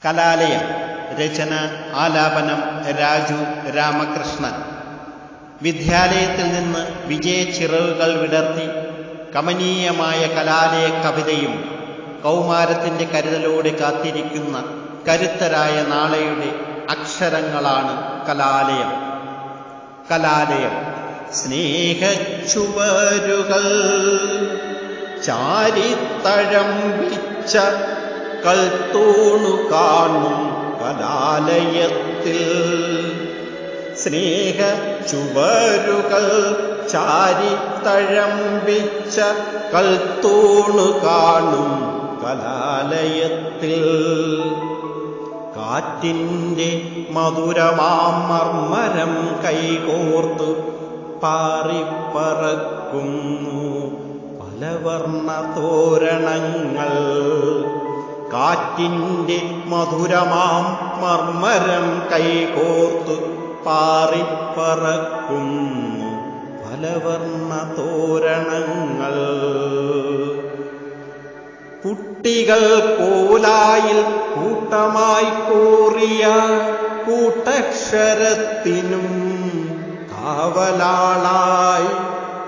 കലാലയം. രചന ആലാപനം രാജു രാമകൃഷ്ണൻ. വിദ്യാലയത്തിൽ നിന്ന് വിജയച്ചിറകുകൾ വിടർത്തി കമനീയമായ കലാലയ കവിതയും കൗമാരത്തിന്റെ കരുതലോടെ കാത്തിരിക്കുന്ന കരുത്തരായ നാളെയുടെ അക്ഷരങ്ങളാണ് കലാലയം. കലാലയം. സ്നേഹച്ചുവരുകൾ ചാരിത്തഴമ്പിച്ച കൽത്തൂണു കാണും കലാലയത്തിൽ. സ്നേഹച്ചുവരുകൾ ചാരിത്തഴമ്പിച്ച കൽത്തൂണു കാണും കലാലയത്തിൽ. കാറ്റിന്റെ മധുരമാം മർമരം കൈകോർത്തു പാറിപ്പറക്കുന്നു പലവർണ്ണ തോരണങ്ങൾ. കാറ്റിന്റെ മധുരമാം മർമരം കൈകോർത്തു പാറിപ്പറക്കുന്നു പലവർണ്ണ തോരണങ്ങൾ. കുട്ടികൾ കോലായിൽ കൂട്ടമായി കോറിയ കൂട്ടക്ഷരത്തിനും കാവലാളായി.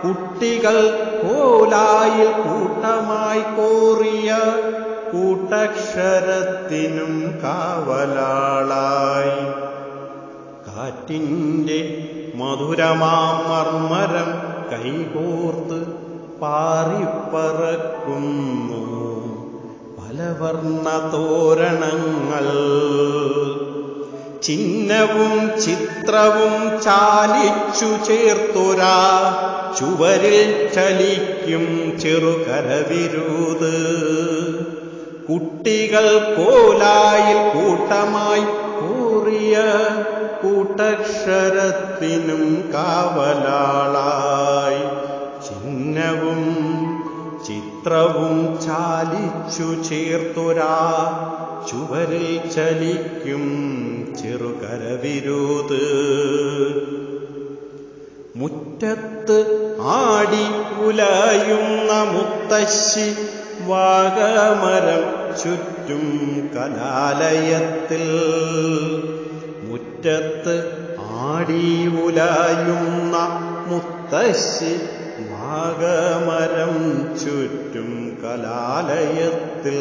കുട്ടികൾ കോലായിൽ കൂട്ടമായി കോറിയ കൂട്ടക്ഷരത്തിനും കാവലാളായി. കാറ്റിന്റെ മധുരമാം മർമരം കൈകോർത്ത് പാറിപ്പറക്കുന്നു പലവർണ്ണ തോരണങ്ങൾ. ചിഹ്നവും ചിത്രവും ചാലിച്ചു ചേർത്തൊരാ ചുവരിൽ ചലിക്കും ചെറുകരവിരുത്. കുട്ടികൾ കോലായിൽ കൂട്ടമായി കൂറിയ കൂട്ടക്ഷരത്തിനും കാവലാളായി. ചിഹ്നവും ചിത്രവും ചാലിച്ചു ചേർത്തൊരാ ചുവരിൽ ചലിക്കും ചെറുകരവിരുത്. മുറ്റത്ത് ആടി ഉലയുന്ന മുത്തശ്ശി വാഗമരം ചുറ്റും കലാലയത്തിൽ. മുറ്റത്ത് ആടി ഉലയുന്ന മുത്തശ്ശി വാഗമരം ചുറ്റും കലാലയത്തിൽ.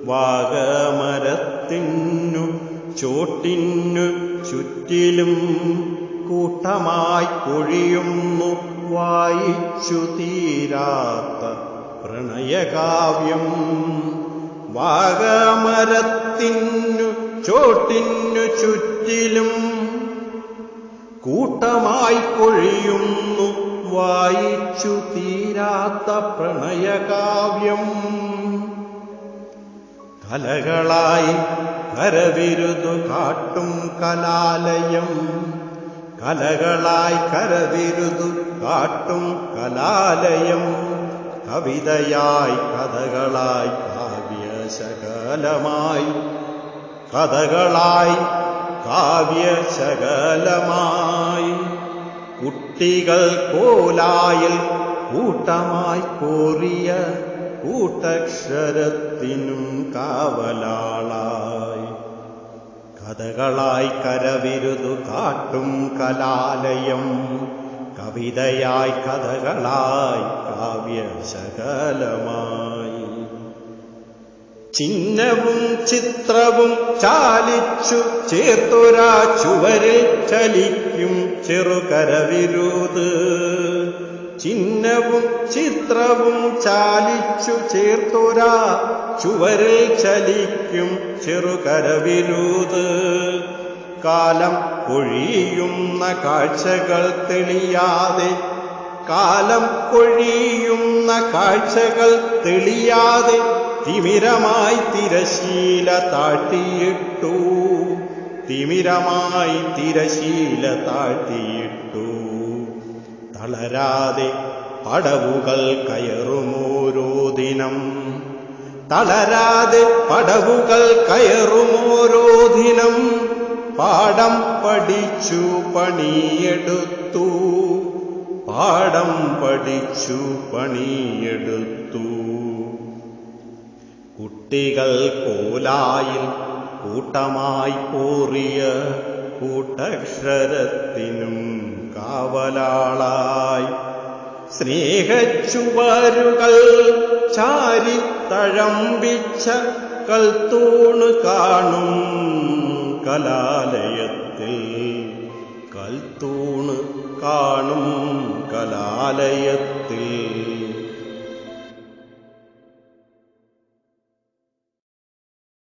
വാഗമരത്തിനു ചോട്ടിനു ചുറ്റിലും കൂട്ടമായി പൊഴിയുന്നു വായിച്ചു തീരാത്ത പ്രണയകാവ്യം. വാഗമരത്തിനു ചോട്ടിനു ചുറ്റിലും കൂട്ടമായി പൊഴിയുന്നു വായിച്ചു തീരാത്ത പ്രണയകാവ്യം. കലകളായി കരവിരുതു കാട്ടും കലാലയം. കലകളായി കരവിരുതു കാട്ടും കലാലയം. കവിതയായി കഥകളായി കാവ്യശകലമായി. കഥകളായി കാവ്യശകലമായി. കുട്ടികൾ കോലായിൽ കൂട്ടമായി കോറിയ കൂട്ടക്ഷരത്തിനും കാവലാളായി. കഥകളായി കരവിരുതു കാട്ടും കലാലയം. കവിതയായി കഥകളായി കാവ്യശകലമായി. ചിഹ്നവും ചിത്രവും ചാലിച്ചു ചേർത്തൊരാ ചുവരിൽ ചലിക്കും ചെറുകരവിരുത്. ചിഹ്നവും ചിത്രവും ചാലിച്ചു ചേർത്തൊരാ ചുവരിൽ ചലിക്കും ചെറുകരവിരുത്. കാലം പൊഴിയുന്ന കാഴ്ചകൾ തെളിയാതെ. കാലം പൊഴിയുന്ന കാഴ്ചകൾ തെളിയാതെ തിമിരമായി തിരശീല താഴ്ത്തിയിട്ടു. തിമിരമായി തിരശീല താഴ്ത്തിയിട്ടു. തളരാതെ പടവുകൾ കയറുമോരോ ദിനം. തളരാതെ പടവുകൾ കയറുമോരോ ദിനം. പാഠം പഠിച്ചു പണിയെടുത്തു. പാഠം പഠിച്ചു പണിയെടുത്തു. കുട്ടികൾ കോലായിൽ കൂട്ടമായി പോറിയ കൂട്ടക്ഷരത്തിനും കാവലാളായി സ്നേഹച്ചുവരുകൾ ചാരിത്തഴമ്പിച്ച കൽത്തൂണ് കാണും കലാലയത്തിൽ കൽത്തൂണ് കാണും കലാലയത്തിൽ